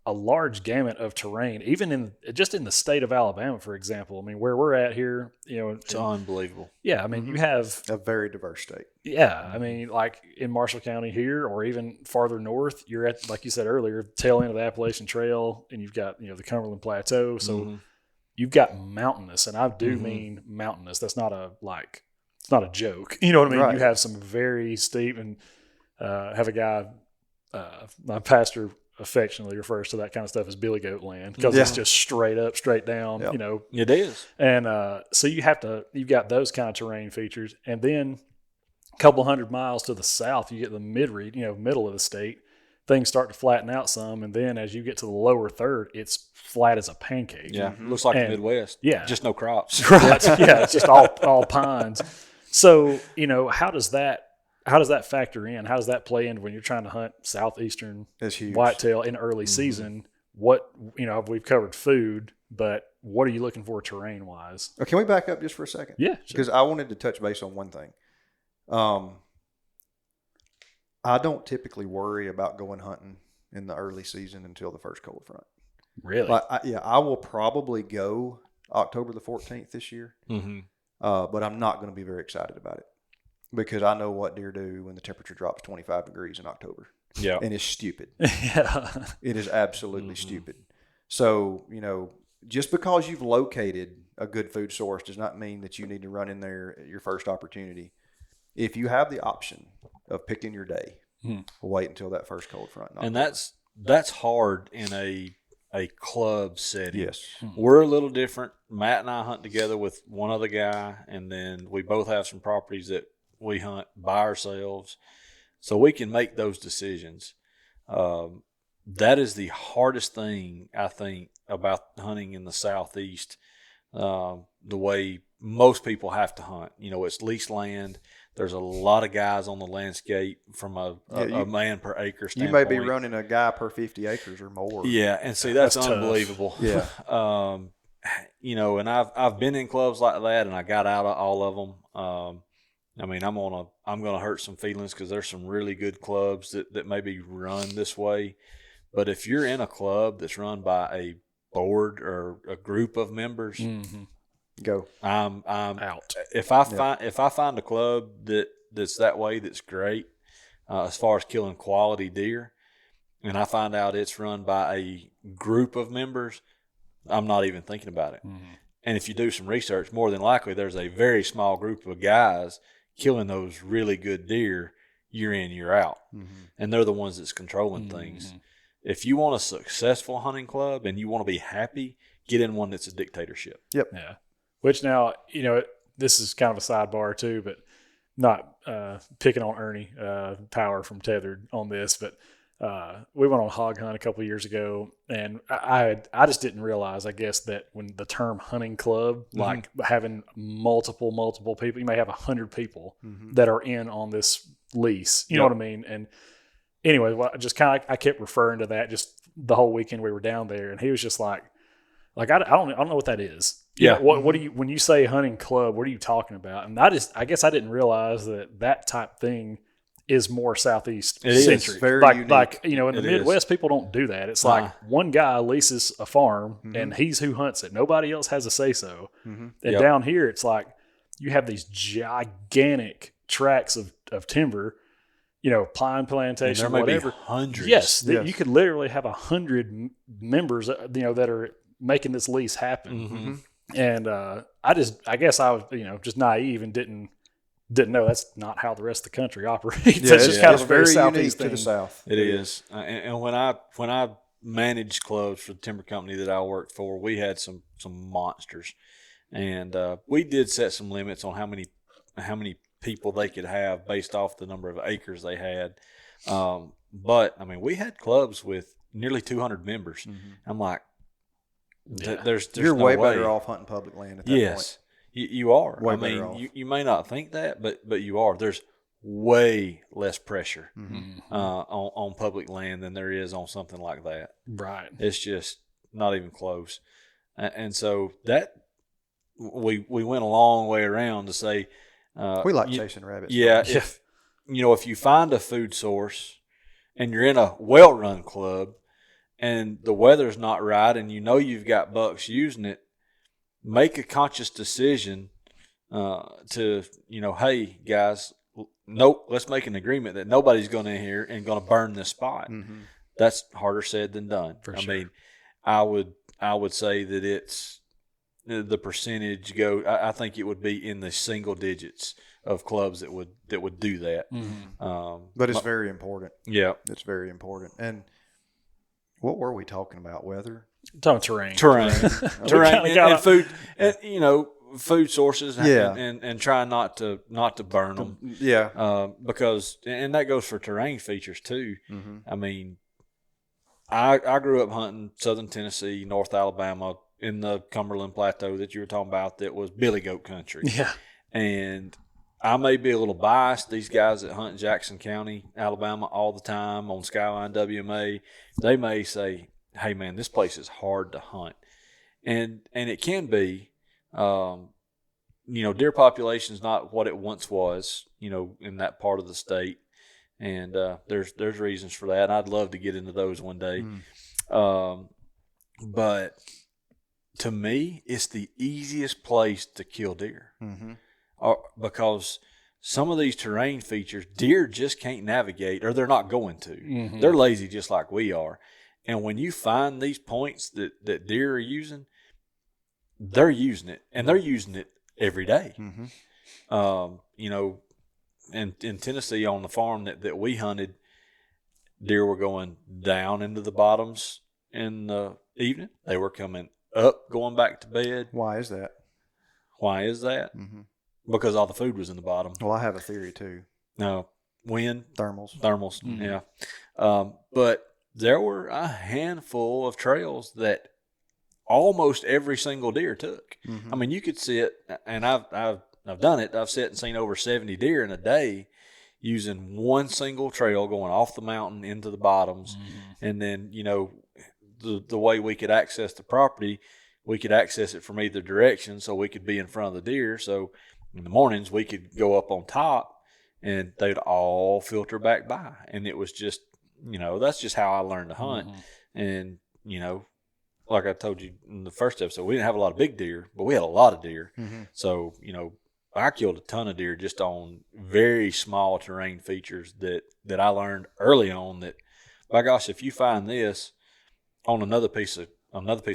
a large gamut of terrain, even in the state of Alabama, for example. I mean, where we're at here, it's unbelievable. Yeah. I mean, you have a very diverse state. Yeah. I mean, like in Marshall County here, or even farther north, you're at, like you said earlier, tail end of the Appalachian Trail, and you've got, the Cumberland Plateau. So you've got mountainous, and I do mean mountainous. That's not it's not a joke. You know what I mean? Right. You have some very steep, and have a guy, my pastor affectionately refers to that kind of stuff as billy goat land because it's just straight up, straight down, Yep. you know. It is. And so you've got those kind of terrain features. And then a couple hundred miles to the south, you get the middle of the state. Things start to flatten out some. And then as you get to the lower third, it's flat as a pancake. Yeah. Looks like the Midwest. Yeah. Just no crops. Right. Yeah. It's just all pines. So, you know, how does that factor in? How does that play in when you're trying to hunt southeastern whitetail in early season? What, you know, we've covered food, but what are you looking for terrain wise? Oh, can we back up just for a second? Yeah. Because I wanted to touch base on one thing. I don't typically worry about going hunting in the early season until the first cold front. Really? I will probably go October the 14th this year, but I'm not going to be very excited about it because I know what deer do when the temperature drops 25 degrees in October. Yeah. And it's stupid. Yeah. It is absolutely stupid. So, you know, just because you've located a good food source does not mean that you need to run in there at your first opportunity. If you have the option of picking your day, wait until that first cold front. And that's hard in a club setting. Yes. We're a little different. Matt and I hunt together with one other guy, and then we both have some properties that we hunt by ourselves. So we can make those decisions. That is the hardest thing, I think, about hunting in the Southeast, the way most people have to hunt. You know, it's leased land. There's a lot of guys on the landscape from a man per acre standpoint. You may be running a guy per 50 acres or more. Yeah, and see, that's unbelievable. Yeah. You know, and I've been in clubs like that, and I got out of all of them. I mean, I'm gonna hurt some feelings because there's some really good clubs that maybe run this way. But if you're in a club that's run by a board or a group of members, go. I'm out. If I find a club that's that way, that's great as far as killing quality deer, and I find out it's run by a group of members, I'm not even thinking about it. And if you do some research, more than likely there's a very small group of guys killing those really good deer year in, year out. And they're the ones that's controlling things. If you want a successful hunting club and you want to be happy, get in one that's a dictatorship. Yep. Yeah. Which now, you know, this is kind of a sidebar too, but not picking on Ernie Power from Tethered on this, but we went on a hog hunt a couple of years ago, and I just didn't realize, I guess, that when the term hunting club, like having multiple people, you may have 100 people that are in on this lease. You know what I mean? And anyway, just kind of I kept referring to that just the whole weekend we were down there, and he was just like I don't know what that is. Yeah. You know, what do you, when you say hunting club, what are you talking about? And I guess I didn't realize that type thing is more Southeast centric. Very unique. Like, you know, in the Midwest, people don't do that. It's like one guy leases a farm and he's who hunts it. Nobody else has a say so. And down here, it's like you have these gigantic tracts of timber, you know, pine plantation, and there may whatever. Be hundreds. Yes, you could literally have 100 members, you know, that are making this lease happen. And I guess I was, you know, just naive and didn't know that's not how the rest of the country operates. Yeah, it's just kind of a very unique Southeast to thing. the South. It is. And when I managed clubs for the timber company that I worked for, we had some monsters, and we did set some limits on how many people they could have based off the number of acres they had. But I mean, we had clubs with nearly 200 members. I'm like, there's You're no way way. better off hunting public land at that point. Yes, you are. Way I better mean, off. you may not think that, but you are. There's way less pressure on public land than there is on something like that. Right. It's just not even close. And so that we went a long way around to say we like chasing rabbits. Yeah, if you find a food source and you're in a well-run club and the weather's not right and you know you've got bucks using it, make a conscious decision to, hey, guys, nope, let's make an agreement that nobody's going in here and going to burn this spot. That's harder said than done. I mean, I would say that it's the percentage I think it would be in the single digits of clubs that would do that. But it's very important. Yeah, it's very important. And What were we talking about? Weather? Talking terrain, and food, and food sources, and try not to burn them, because that goes for terrain features too. Mm-hmm. I mean, I grew up hunting Southern Tennessee, North Alabama, in the Cumberland Plateau that you were talking about, that was billy goat country. Yeah, and I may be a little biased. These guys that hunt Jackson County, Alabama, all the time on Skyline WMA, they may say, "Hey, man, this place is hard to hunt," and it can be. Deer population is not what it once was. In that part of the state, and there's reasons for that. I'd love to get into those one day, but to me, it's the easiest place to kill deer. Mm-hmm. Because some of these terrain features, deer just can't navigate, or they're not going to. Mm-hmm. They're lazy just like we are. And when you find these points that deer are using, they're using it, and they're using it every day. Mm-hmm. In Tennessee on the farm that we hunted, deer were going down into the bottoms in the evening. They were coming up, going back to bed. Why is that? Mm-hmm. Because all the food was in the bottom. Well, I have a theory too. No, wind, thermals, mm-hmm. Yeah. But there were a handful of trails that almost every single deer took. Mm-hmm. I mean, you could sit, and I've done it. I've sat and seen over 70 deer in a day using one single trail going off the mountain into the bottoms, and then the way we could access the property, we could access it from either direction, so we could be in front of the deer. So in the mornings, we could go up on top, and they'd all filter back by. And it was just, that's just how I learned to hunt. And, like I told you in the first episode, we didn't have a lot of big deer, but we had a lot of deer. Mm-hmm. So, I killed a ton of deer just on very small terrain features that I learned early on that, by gosh, if you find this on another piece of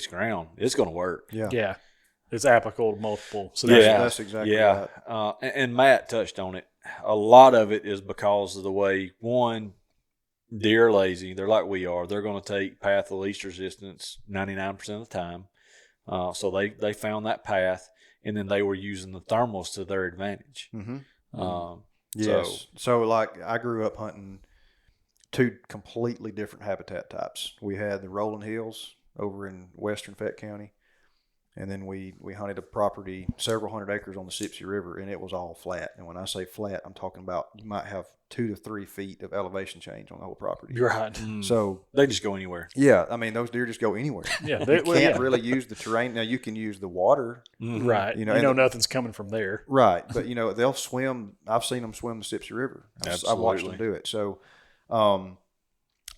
ground, it's going to work. Yeah. It's applicable to multiple. So that's exactly right. And Matt touched on it. A lot of it is because of the way, one, deer are lazy. They're like we are. They're going to take path of least resistance 99% of the time. So they found that path, and then they were using the thermals to their advantage. Mm-hmm. Yes. So like I grew up hunting two completely different habitat types. We had the rolling hills over in western Fayette County, and then we hunted a property several hundred acres on the Sipsey River, and it was all flat. And when I say flat, I'm talking about you might have 2 to 3 feet of elevation change on the whole property. You're right. So they just go anywhere. Yeah, I mean those deer just go anywhere. Yeah, you can't really use the terrain. Now you can use the water, right? Nothing's coming from there, right? But they'll swim. I've seen them swim the Sipsey River. I watched them do it. So.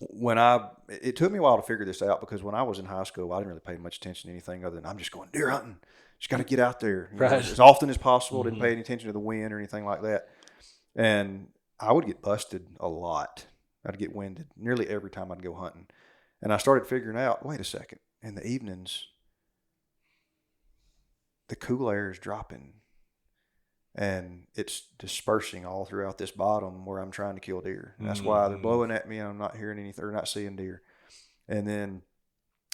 It took me a while to figure this out, because when I was in high school, I didn't really pay much attention to anything other than I'm just going deer hunting. Just got to get out there as often as possible. Didn't pay any attention to the wind or anything like that. And I would get busted a lot. I'd get winded nearly every time I'd go hunting. And I started figuring out, wait a second, in the evenings, the cool air is dropping. And it's dispersing all throughout this bottom where I'm trying to kill deer. And that's why they're blowing at me and I'm not hearing anything or not seeing deer. And then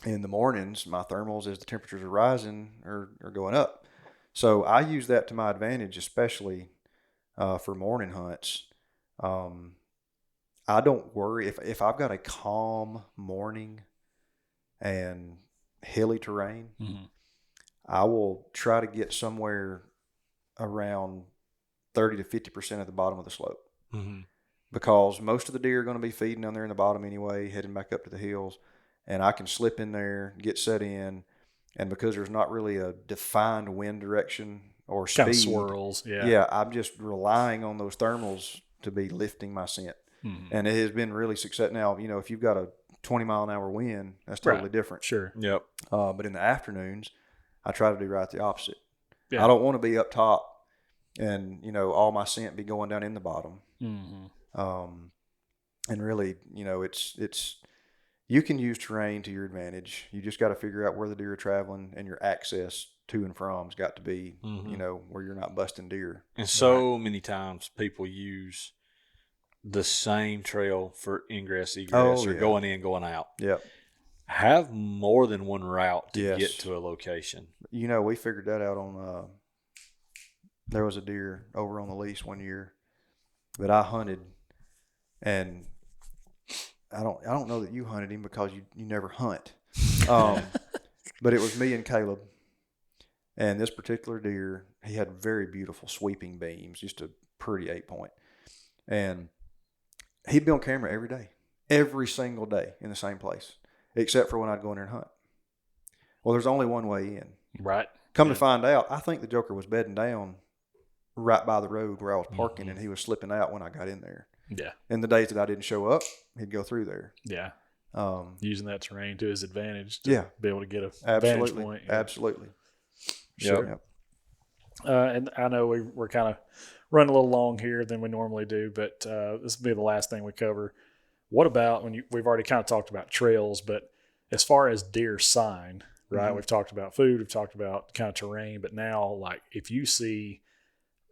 in the mornings, my thermals, as the temperatures are rising, are going up. So I use that to my advantage, especially for morning hunts. I don't worry if I've got a calm morning and hilly terrain, I will try to get somewhere around 30 to 50% at the bottom of the slope, because most of the deer are going to be feeding down there in the bottom anyway, heading back up to the hills, and I can slip in there, get set in, and because there's not really a defined wind direction or speed, kind of swirls, I'm just relying on those thermals to be lifting my scent, and it has been really successful. Now, if you've got a 20-mile-an-hour wind, that's totally different. Sure. Yep. But in the afternoons, I try to do right the opposite. Yeah. I don't want to be up top and, all my scent be going down in the bottom. And really, it's you can use terrain to your advantage. You just got to figure out where the deer are traveling, and your access to and from has got to be, where you're not busting deer. And so many times people use the same trail for ingress, egress, or going in, going out. Yep. have more than one route to Yes. get to a location. You know, we figured that out on. There was a deer over on the lease one year that I hunted, and I don't know that you hunted him because you never hunt. But it was me and Caleb, and this particular deer, he had very beautiful sweeping beams, just a pretty 8-point, and he'd be on camera every single day in the same place, except for when I'd go in there and hunt. Well, there's only one way in. Right. Come to find out, I think the Joker was bedding down right by the road where I was parking, and he was slipping out when I got in there. Yeah. And the days that I didn't show up, he'd go through there. Yeah. Using that terrain to his advantage to Yeah. be able to get a Absolutely. vantage point. Yeah. Absolutely. Sure. Yep. And I know we're kind of running a little long here than we normally do, but this will be the last thing we cover. What about we've already kind of talked about trails, but as far as deer sign, right? We've talked about food, we've talked about kind of terrain, but now like if you see,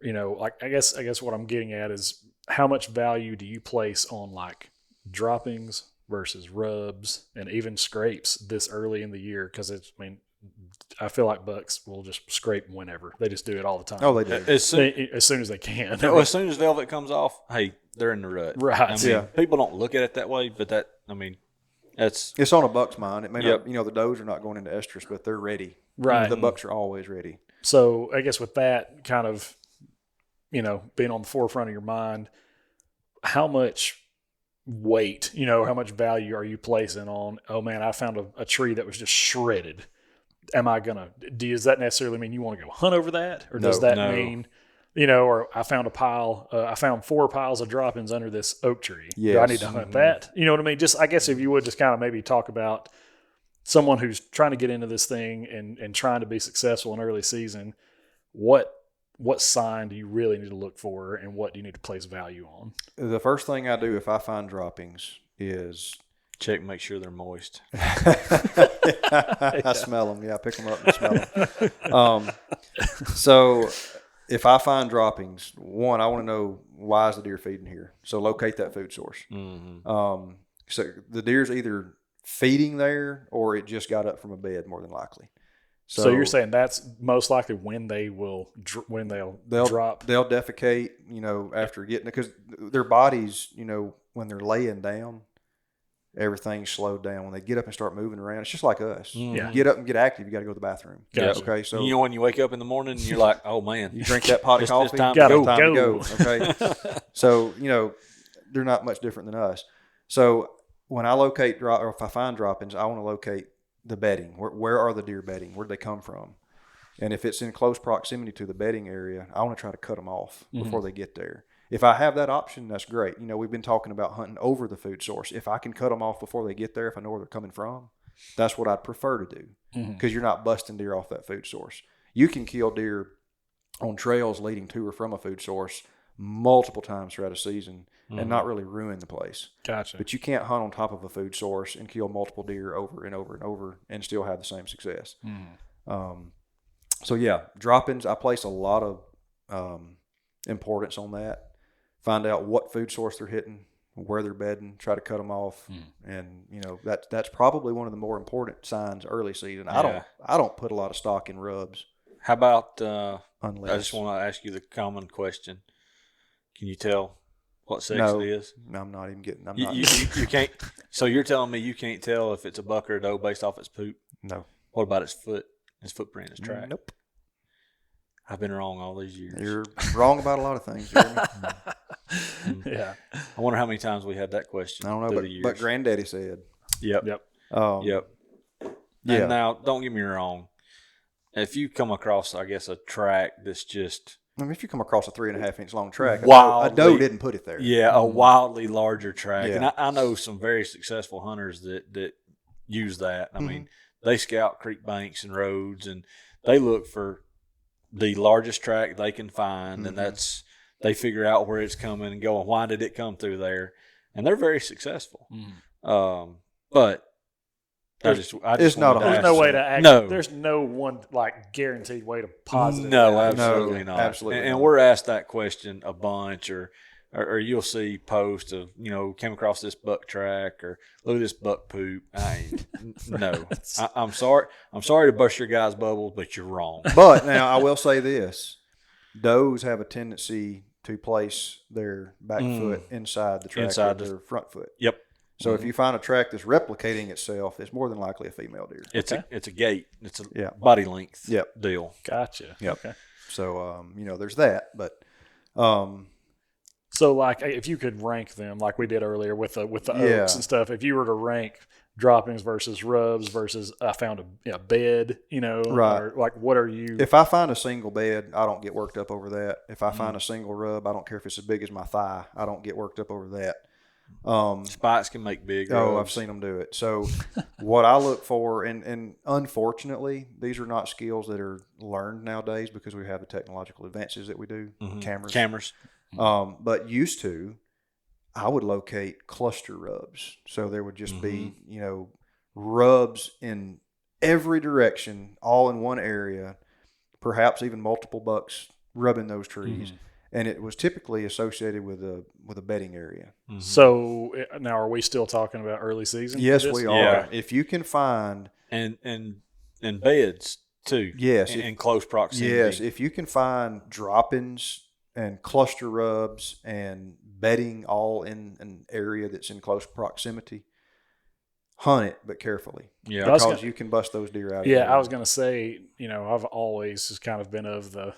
like I guess what I'm getting at is how much value do you place on like droppings versus rubs and even scrapes this early in the year? Because I feel like bucks will just scrape whenever. They just do it all the time. Oh, they do. As As soon as they can. as soon as velvet comes off, hey, they're in the rut. Right. Yeah. People don't look at it that way, but that's It's on a buck's mind. It may Yep. not, the does are not going into estrus, but they're ready. Right. The bucks are always ready. So I guess with that kind of, being on the forefront of your mind, how much weight, how much value are you placing on, oh man, I found a tree that was just shredded. Does that necessarily mean you want to go hunt over that? Or does that mean, or I found I found 4 piles of droppings under this oak tree. Yes. Do I need to hunt that? You know what I mean? Just, I guess if you would just kind of maybe talk about someone who's trying to get into this thing and trying to be successful in early season, what sign do you really need to look for and what do you need to place value on? The first thing I do if I find droppings is check, make sure they're moist. I smell them. Yeah, I pick them up and smell them. So if I find droppings, one, I want to know why is the deer feeding here. So locate that food source. Mm-hmm. So the deer's either feeding there or it just got up from a bed, more than likely. So you're saying that's most likely when they'll drop. They'll defecate, after getting it, because their bodies, when they're laying down, everything's slowed down. When they get up and start moving around, it's just like us. Yeah. Get up and get active. You got to go to the bathroom. Gotcha. Okay. So when you wake up in the morning, and you're like, oh man, you drink that pot of coffee. It's time Gotta to go. go. Okay. So they're not much different than us. So when I locate or if I find droppings, I want to locate the bedding. Where are the deer bedding? Where'd they come from? And if it's in close proximity to the bedding area, I want to try to cut them off before they get there. If I have that option, that's great. We've been talking about hunting over the food source. If I can cut them off before they get there, if I know where they're coming from, that's what I'd prefer to do, because you're not busting deer off that food source. You can kill deer on trails leading to or from a food source multiple times throughout a season and not really ruin the place. Gotcha. But you can't hunt on top of a food source and kill multiple deer over and over and over and still have the same success. So yeah, droppings, I place a lot of importance on that. Find out what food source they're hitting, where they're bedding, try to cut them off, and that's probably one of the more important signs early season. Yeah. I don't put a lot of stock in rubs. How about? Unless I just want to ask you the common question. Can you tell what sex No. it is? No, I'm not even getting. I'm You, not. you can't. So you're telling me you can't tell if it's a buck or a doe based off its poop? No. What about its footprint, its track? Nope. I've been wrong all these years. You're wrong about a lot of things, Jeremy. Yeah. I wonder how many times we had that question. I don't know, through the years. but Granddaddy said. Yep. Yep. Yep. Yeah. And now, don't get me wrong. If you come across, I guess, a track that's just if you come across a 3.5 inch long track, a Wildly- doe didn't put it there. a wildly larger track, Yeah. and I know some very successful hunters that use that. I mean, they scout creek banks and roads, and they look for the largest track they can find, and they figure out where it's coming and going. Why did it come through there? And they're very successful. But It's not There's no way to act. No. There's no one guaranteed way to positive. No, that. absolutely not. absolutely And not. we're asked that question a bunch, or or you'll see posts of, came across this buck track, or look at this buck poop. No, I'm sorry. I'm sorry to bust your guys' bubbles, but you're wrong. But now I will say this: does have a tendency to place their back foot inside the track of their front foot. Yep. So if you find a track that's replicating itself, it's more than likely a female deer. It's a gait. It's a body length deal. Gotcha. Yep. Okay. So there's that, but so like if you could rank them like we did earlier with the oaks and stuff, if you were to rank droppings versus rubs versus I found a bed, right? Or like what are you? If I find a single bed, I don't get worked up over that. If I find a single rub, I don't care if it's as big as my thigh. I don't get worked up over that. Spikes can make big rubs. Oh, I've seen them do it. So what I look for, and unfortunately, these are not skills that are learned nowadays because we have the technological advances that we do, cameras. But used to, I would locate cluster rubs. So there would just be, rubs in every direction, all in one area, perhaps even multiple bucks rubbing those trees. And it was typically associated with a bedding area. So now, are we still talking about early season? Yes, we are. Yeah. If you can find and beds too. Yes, in close proximity. Yes, if you can find droppings and cluster rubs and bedding all in an area that's in close proximity, hunt it, but carefully. Yeah, because you can bust those deer out. Yeah, I was going to say, I've always just kind of been of the.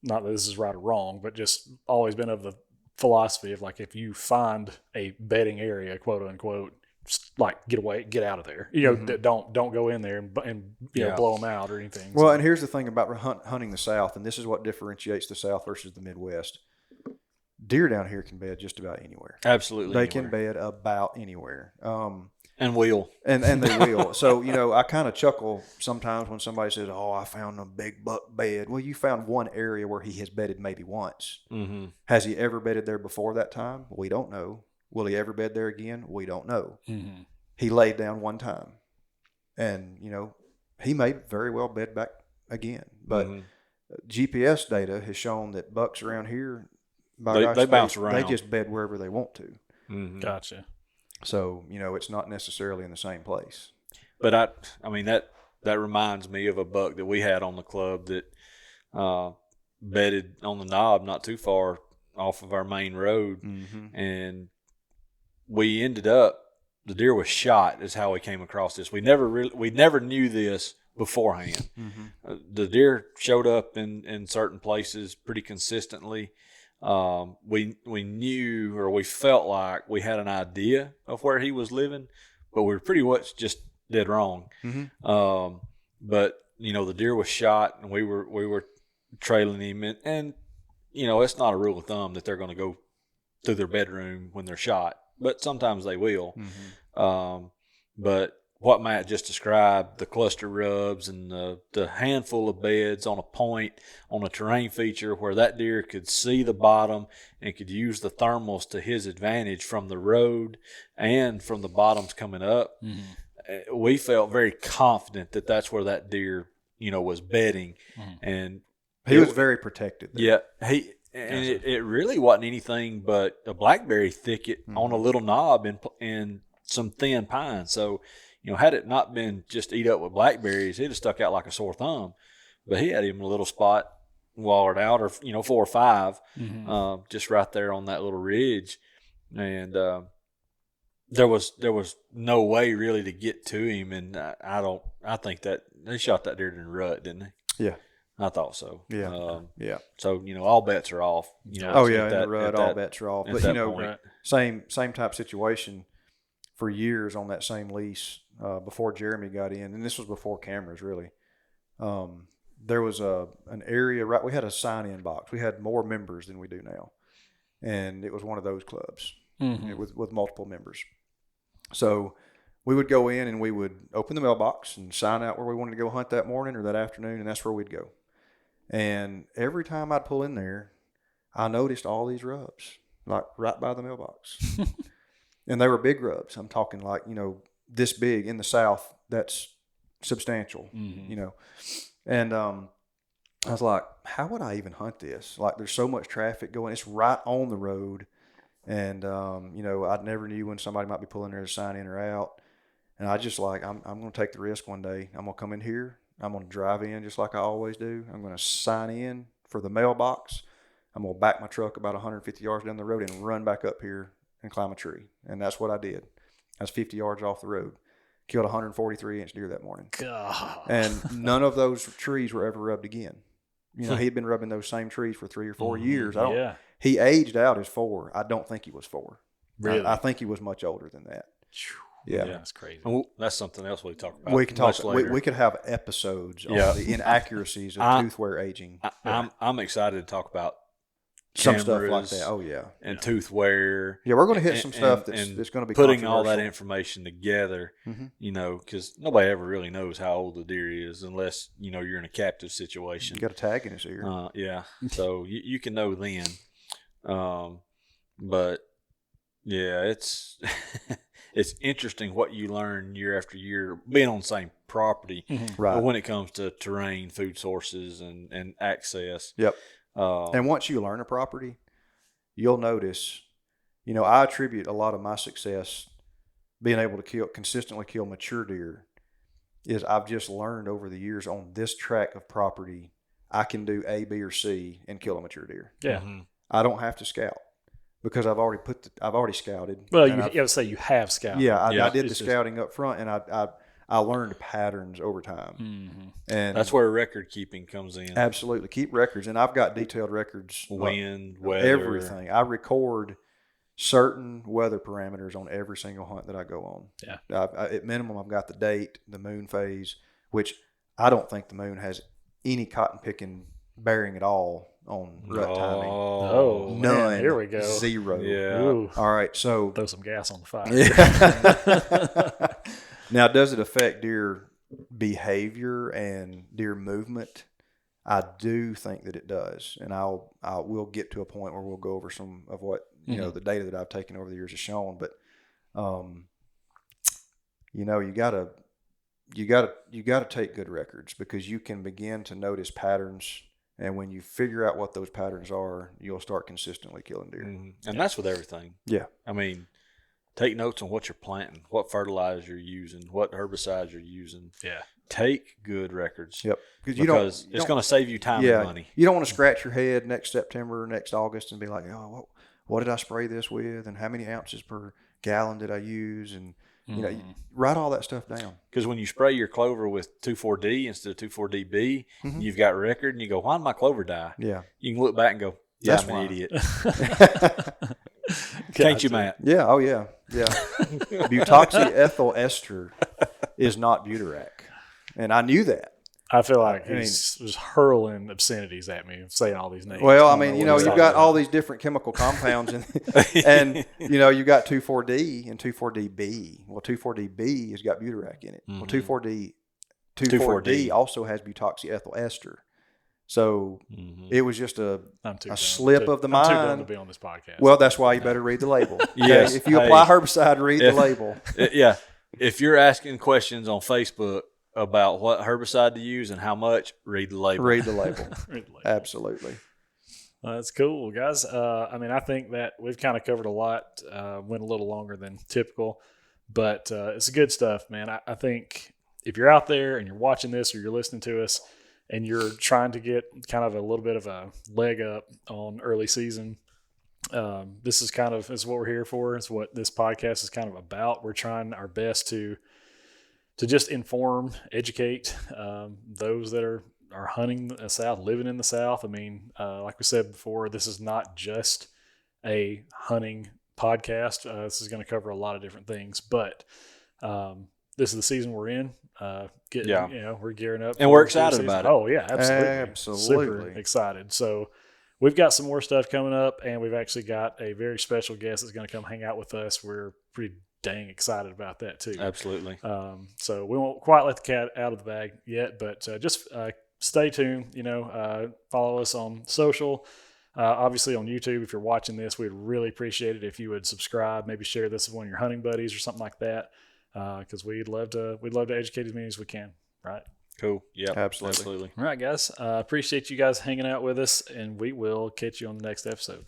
Not that this is right or wrong, but just always been of the philosophy of like, if you find a bedding area, quote unquote, just like get out of there. Don't go in there and blow them out or anything. Well, and here's the thing about hunting the South, and this is what differentiates the South versus the Midwest. Deer down here can bed just about anywhere. Absolutely, they can bed about anywhere. And will. And they will. So, I kind of chuckle sometimes when somebody says, oh, I found a big buck bed. Well, you found one area where he has bedded maybe once. Mm-hmm. Has he ever bedded there before that time? We don't know. Will he ever bed there again? We don't know. Mm-hmm. He laid down one time. And, he may very well bed back again. But GPS data has shown that bucks around here, they bounce around. They just bed wherever they want to. Mm-hmm. Gotcha. So, it's not necessarily in the same place. But I mean, that reminds me of a buck that we had on the club that bedded on the knob not too far off of our main road. Mm-hmm. And we ended up, the deer was shot is how we came across this. We never knew this beforehand. Mm-hmm. The deer showed up in certain places pretty consistently. We knew, or we felt like we had an idea of where he was living, but we were pretty much just dead wrong. Mm-hmm. But the deer was shot, and we were trailing him, and it's not a rule of thumb that they're going to go through their bedroom when they're shot, but sometimes they will. Mm-hmm. But what Matt just described, the cluster rubs and the handful of beds on a point on a terrain feature where that deer could see the bottom and could use the thermals to his advantage from the road and from the bottoms coming up. Mm-hmm. We felt very confident that that's where that deer, was bedding. Mm-hmm. And he was very protected there. Yeah. It really wasn't anything but a blackberry thicket on a little knob and some thin pine. So, had it not been just eat up with blackberries, it'd have stuck out like a sore thumb. But he had him a little spot wallered out, or 4 or 5, just right there on that little ridge, and there was no way really to get to him. And I think that they shot that deer in the rut, didn't they? Yeah, I thought so. Yeah, yeah. So all bets are off. In the rut, all bets are off. But same type situation for years on that same lease. Before Jerremy got in, and this was before cameras really, there was an area, right? We had a sign-in box. We had more members than we do now, and it was one of those clubs with multiple members. So we would go in and we would open the mailbox and sign out where we wanted to go hunt that morning or that afternoon, and that's where we'd go. And every time I'd pull in there, I noticed all these rubs, like right by the mailbox. And they were big rubs. I'm talking like, this big. In the South, that's substantial, And I was like, how would I even hunt this? Like, there's so much traffic going. It's right on the road. And, I never knew when somebody might be pulling their sign in or out. And I just I'm going to take the risk one day. I'm going to come in here. I'm going to drive in just like I always do. I'm going to sign in for the mailbox. I'm going to back my truck about 150 yards down the road and run back up here and climb a tree. And that's what I did. I was 50 yards off the road. Killed a 143-inch deer that morning. God. And none of those trees were ever rubbed again. He had been rubbing those same trees for 3 or 4 years. He aged out as 4. I don't think he was 4. Really? I think he was much older than that. Yeah, that's crazy. That's something else we talk about. We can talk. Later. We could have episodes on the inaccuracies of tooth wear aging. I'm excited to talk about some stuff like that. Oh yeah, and tooth wear. Yeah, we're going to hit some stuff that's going to be putting all that information together. Because nobody ever really knows how old the deer is unless you're in a captive situation. You got a tag in his ear. So you can know then. But yeah, it's it's interesting what you learn year after year being on the same property. Right. But when it comes to terrain, food sources, and access. Yep. And once you learn a property, you'll notice, I attribute a lot of my success being able to consistently kill mature deer is I've just learned over the years on this tract of property, I can do A, B, or C and kill a mature deer. Yeah. I don't have to scout because I've already scouted. Well, you have to say you have scouted. Yeah, I did the scouting up front, and I learned patterns over time. And that's where record keeping comes in. Absolutely. Keep records. And I've got detailed records. Wind, weather. Everything. I record certain weather parameters on every single hunt that I go on. Yeah. At minimum, I've got the date, the moon phase, which I don't think the moon has any cotton picking bearing at all on rut timing. Oh, none. Man, here we go. 0. Yeah. Ooh. All right. So throw some gas on the fire. Yeah. Now, does it affect deer behavior and deer movement? I do think that it does, and we'll get to a point where we'll go over some of what the data that I've taken over the years has shown. But you gotta take good records because you can begin to notice patterns, and when you figure out what those patterns are, you'll start consistently killing deer. And that's with everything. Yeah, I mean. Take notes on what you're planting, what fertilizer you're using, what herbicides you're using. Yeah. Take good records. Yep. Because it's going to save you time and money. You don't want to scratch your head next September, next August, and be like, oh, what did I spray this with, and how many ounces per gallon did I use, and you write all that stuff down. Because when you spray your clover with 2,4-D instead of 2,4-DB, you've got record, and you go, why did my clover die? Yeah. You can look back and go, yeah, I'm an idiot. Can't you, Matt? Yeah. Oh, yeah. Yeah. Butoxyethyl ester is not Butarac. And I knew that. I feel like he's just hurling obscenities at me, saying all these names. Well, I mean, you've got all these different chemical compounds, and you've got 2,4-D and 2,4-DB. Well, 2,4-DB has got Butarac in it. Well, 2,4-D also has butoxyethyl ester. So it was just a slip of the mind. I'm too dumb to be on this podcast. Well, that's why you better read the label. Yes. Okay? If you apply herbicide, read the label. Yeah. If you're asking questions on Facebook about what herbicide to use and how much, read the label. Read the label. Absolutely. That's cool, guys. I think that we've kind of covered a lot, went a little longer than typical, but it's good stuff, man. I think if you're out there and you're watching this or you're listening to us, and you're trying to get kind of a little bit of a leg up on early season, this is what we're here for. It's what this podcast is kind of about. We're trying our best to just inform, educate those that are hunting the South, living in the South. I mean, like we said before, this is not just a hunting podcast. This is going to cover a lot of different things, but this is the season we're in. We're gearing up. And we're excited about it. Oh, yeah, absolutely. Absolutely. Super excited. So we've got some more stuff coming up, and we've actually got a very special guest that's going to come hang out with us. We're pretty dang excited about that, too. Absolutely. So we won't quite let the cat out of the bag yet, but just stay tuned. Follow us on social. Obviously on YouTube, if you're watching this, we'd really appreciate it if you would subscribe, maybe share this with one of your hunting buddies or something like that. Because we'd love to educate as many as we can, right? Cool. Yeah, Absolutely. absolutely. All right, guys. Appreciate you guys hanging out with us, and we will catch you on the next episode.